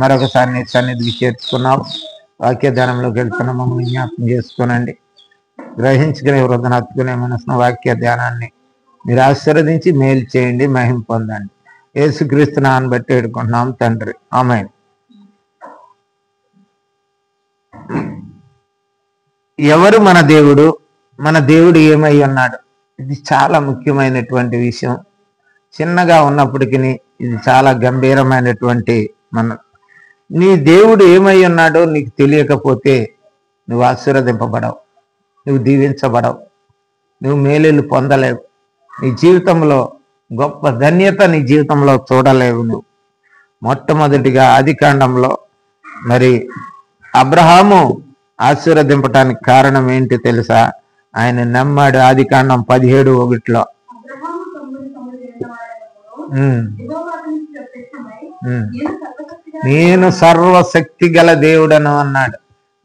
మరొకసారి నీ సన్నిధికి చేర్చుకున్నావు. వాక్య ధ్యానంలోకి వెళ్తున్న మమ్మల్ని జ్ఞాపకం చేసుకోనండి. గ్రహించుకునే హృదయం హత్తుకునే మనసును వాక్య ధ్యానాన్ని మీరు ఆశీర్వదించి మేలు చేయండి, మహిమ పొందండి. యేసుక్రీస్తు నామమును బట్టి వేడుకుంటున్నాం తండ్రి, ఆమేన్. ఎవరు మన దేవుడు, మన దేవుడు ఏమై ఉన్నాడు? ఇది చాలా ముఖ్యమైనటువంటి విషయం. చిన్నగా ఉన్నప్పటికీ ఇది చాలా గంభీరమైనటువంటి నీ దేవుడు ఏమై ఉన్నాడో నీకు తెలియకపోతే నువ్వు ఆశీర్వదింపబడవు, నువ్వు దీవించబడవు, నువ్వు మేలులు పొందలేవు. నీ జీవితంలో గొప్ప ధన్యత నీ జీవితంలో చూడలేవు. నువ్వు మొట్టమొదటిగా ఆదికాండంలో మరి అబ్రహాము ఆశీర్వదింపటానికి కారణం ఏంటి తెలుసా? ఆయన నమ్మాడు. ఆదికాండం 17:1 నేను సర్వశక్తి గల దేవుడను అన్నాడు.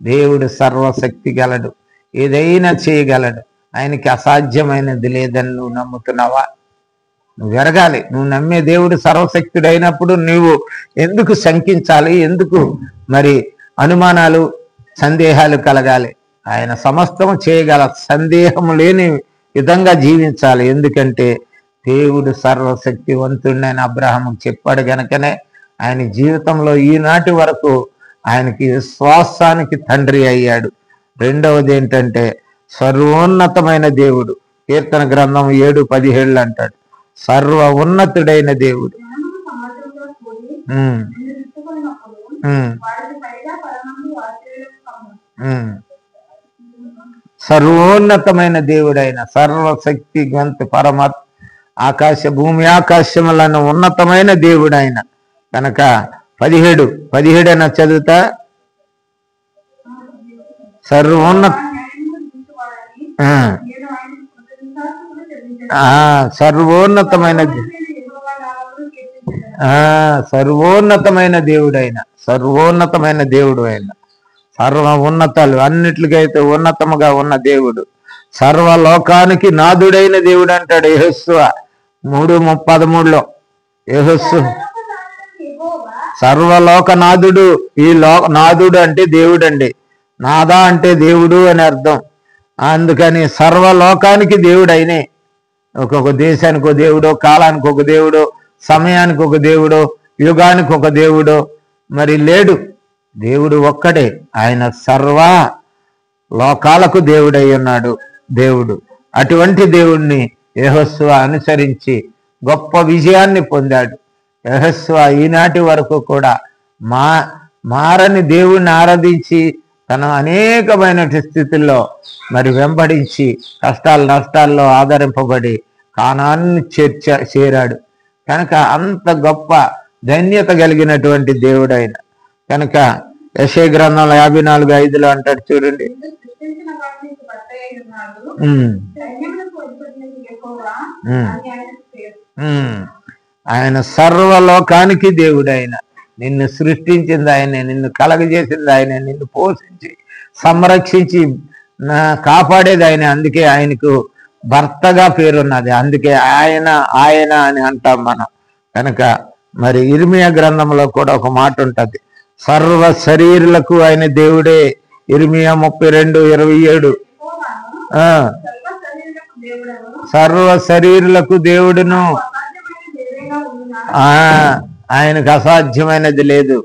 దేవుడు సర్వశక్తి గలడు, ఏదైనా చేయగలడు. ఆయనకి అసాధ్యమైనది లేదని నువ్వు నమ్ముతున్నావా? నువ్వు ఎరగాలి. నువ్వు నమ్మే దేవుడు సర్వశక్తుడైనప్పుడు నువ్వు ఎందుకు శంకించాలి? ఎందుకు మరి అనుమానాలు, సందేహాలు కలగాలి? ఆయన సమస్తము చేయగల, సందేహం లేని విధంగా జీవించాలి. ఎందుకంటే దేవుడు సర్వశక్తివంతుడని అబ్రహాము చెప్పాడు గనుకనే ఆయన జీవితంలో ఈనాటి వరకు ఆయనకి విశ్వాసానికి తండ్రి అయ్యాడు. రెండవది ఏంటంటే సర్వోన్నతమైన దేవుడు. కీర్తన గ్రంథం 7:17 అంటాడు, సర్వ ఉన్నతుడైన దేవుడు. సర్వోన్నతమైన దేవుడైన సర్వశక్తి గంత పరమాత్మ, భూమి ఆకాశములను ఉన్నతమైన దేవుడైన కనుక 17 చదువుతా. సర్వోన్నత సర్వోన్నతమైన సర్వోన్నతమైన దేవుడైన సర్వోన్నతమైన దేవుడు అయిన సర్వ ఉన్నతాలు అన్నిటికైతే ఉన్నతముగా ఉన్న దేవుడు, సర్వలోకానికి నాదుడైన దేవుడు అంటాడు యెహోషువ 3:13. యెహోషువ సర్వలోకనాథుడు. ఈ నాదుడు అంటే దేవుడు అండి. నాదా అంటే దేవుడు అని అర్థం. అందుకని సర్వలోకానికి దేవుడు అయినే. ఒక్కొక్క దేశానికి ఒక దేవుడు, కాలానికి ఒక దేవుడు, సమయానికి ఒక దేవుడు, యుగానికి ఒక దేవుడు మరి లేడు. దేవుడు ఒక్కడే. ఆయన సర్వ లోకాలకు దేవుడై ఉన్నాడు దేవుడు. అటువంటి దేవుణ్ణి యెహోషువ అనుసరించి గొప్ప విజయాన్ని పొందాడు. యెహోషువ ఈనాటి వరకు కూడా మారని దేవుణ్ణి ఆరాధించి తన అనేకమైన స్థితుల్లో మరి వెంబడించి కష్టాలు నష్టాల్లో ఆదరింపబడి కానాన్ని చేరాడు. కనుక అంత గొప్ప ధన్యత కలిగినటువంటి దేవుడు ఆయన. కనుక యెషయా గ్రంథంలో 54:5 అంటాడు చూడండి, ఆయన సర్వలోకానికి దేవుడు. ఆయన నిన్ను సృష్టించింది ఆయనే, నిన్ను కలగజేసింది ఆయనే, నిన్ను పోషించి సంరక్షించి కాపాడేది ఆయన. అందుకే ఆయనకు భర్తగా పేరున్నది. అందుకే ఆయన అని అంటాం మనం. కనుక మరి ఇర్మియా గ్రంథంలో కూడా ఒక మాట ఉంటుంది, సర్వ శరీరులకు ఆయన దేవుడే. ఇర్మియా 32:27 సర్వ శరీరులకు దేవుడును, ఆయనకు అసాధ్యమైనది లేదు.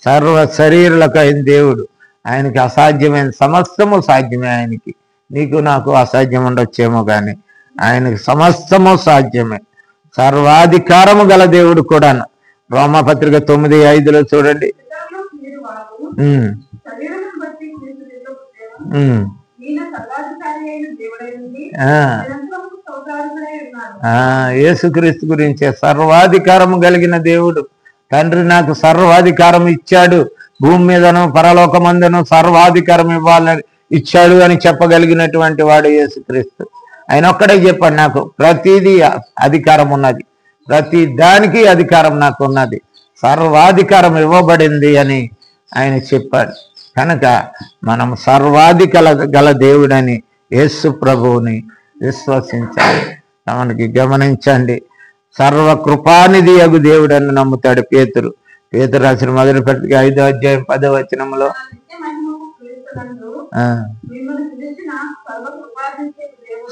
సర్వ శరీరులకు ఆయన దేవుడు. ఆయనకి అసాధ్యమైన సమస్తము సాధ్యమే. ఆయనకి నీకు నాకు అసాధ్యం ఉండొచ్చేమో కానీ ఆయనకి సమస్తము సాధ్యమే. సర్వాధికారము గల దేవుడు కూడా. రోమాపత్రిక 9:5 చూడండి, యేసుక్రీస్తు గురించే సర్వాధికారము కలిగిన దేవుడు. తండ్రి నాకు సర్వాధికారం ఇచ్చాడు, భూమి మీదను పరలోకమందును సర్వాధికారం ఇవ్వాలని ఇచ్చాడు అని చెప్పగలిగినటువంటి వాడు యేసుక్రీస్తు. ఆయన ఒక్కడే చెప్పాడు, నాకు ప్రతిదీ అధికారం ఉన్నది, ప్రతి దానికి అధికారం నాకు ఉన్నది, సర్వాధికారం ఇవ్వబడింది అని ఆయన చెప్పాడు. కనుక మనం గల దేవుడని యేసు ప్రభువుని విశ్వసించాలి. మనకి గమనించండి, సర్వకృపానిధి అగు దేవుడని నమ్ముతాడు పేతురు. పేతురు రాసిన మొదటి పత్రిక 5వ అధ్యాయం 10వ వచనంలో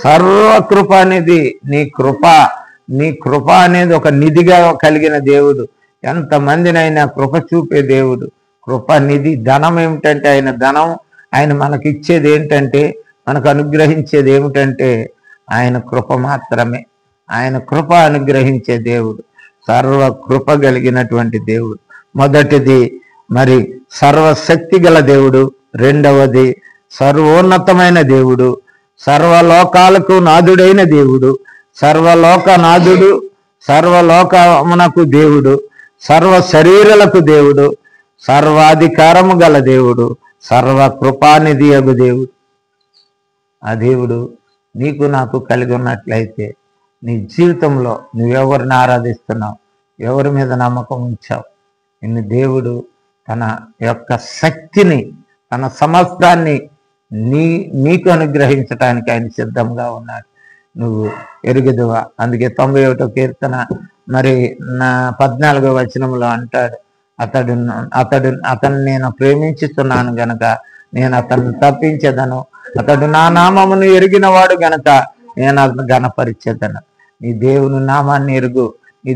సర్వకృప అనేది నీ కృప అనేది ఒక నిధిగా కలిగిన దేవుడు. ఎంతమందినైనా కృప చూపే దేవుడు. కృప నిధి. ధనం ఏమిటంటే ఆయన ధనం. ఆయన మనకిచ్చేది ఏంటంటే, మనకు అనుగ్రహించేది ఏమిటంటే ఆయన కృప మాత్రమే. ఆయన కృప అనుగ్రహించే దేవుడు, సర్వ కృప కలిగినటువంటి దేవుడు. మొదటిది మరి సర్వశక్తి గల దేవుడు. రెండవది సర్వోన్నతమైన దేవుడు, సర్వలోకాలకు నాథుడైన దేవుడు, సర్వలోకనాథుడు, సర్వలోకమునకు దేవుడు, సర్వ శరీరాలకు దేవుడు, సర్వాధికారము గల దేవుడు, సర్వ కృపానిధి అగు దేవుడు. ఆ దేవుడు నీకు నాకు కలిగి ఉన్నట్లయితే నీ జీవితంలో నువ్వెవరిని ఆరాధిస్తున్నావు, ఎవరి మీద నమ్మకం ఉంచావు, నిన్ను దేవుడు తన యొక్క శక్తిని, తన సమస్తాన్ని నీకు అనుగ్రహించటానికి ఆయన సిద్ధంగా ఉన్నాడు. నువ్వు ఎరుగుదువా? అందుకే 91వ కీర్తన మరి 14వ వచనంలో అంటాడు, అతను నేను ప్రేమించుతున్నాను గనక నేను అతన్ని తప్పించేదను, అతడు నా నామమును ఎరిగిన వాడు గనక నేను అతను గణపరిచేదను. నీ దేవుని నామాన్ని ఎరుగు. నీ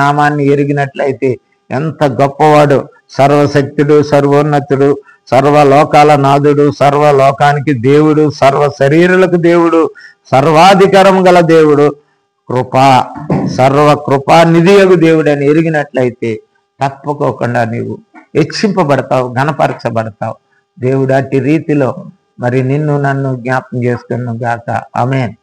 నామాన్ని ఎరిగినట్లయితే ఎంత గొప్పవాడు. సర్వశక్తుడు, సర్వోన్నతుడు, సర్వలోకాల నాథుడు, సర్వలోకానికి దేవుడు, సర్వ శరీరాలకు దేవుడు, సర్వాధికారం గల దేవుడు, సర్వ కృపానిధియగు దేవుడు అని ఎరిగినట్లయితే తప్పకోకుండా నీవు హెచ్చింపబడతావు, గణపరచబడతావు. దేవుడు అట్టి రీతిలో మరి నిన్ను నన్ను జ్ఞాపకం చేసుకున్న గాక. ఆమేన్.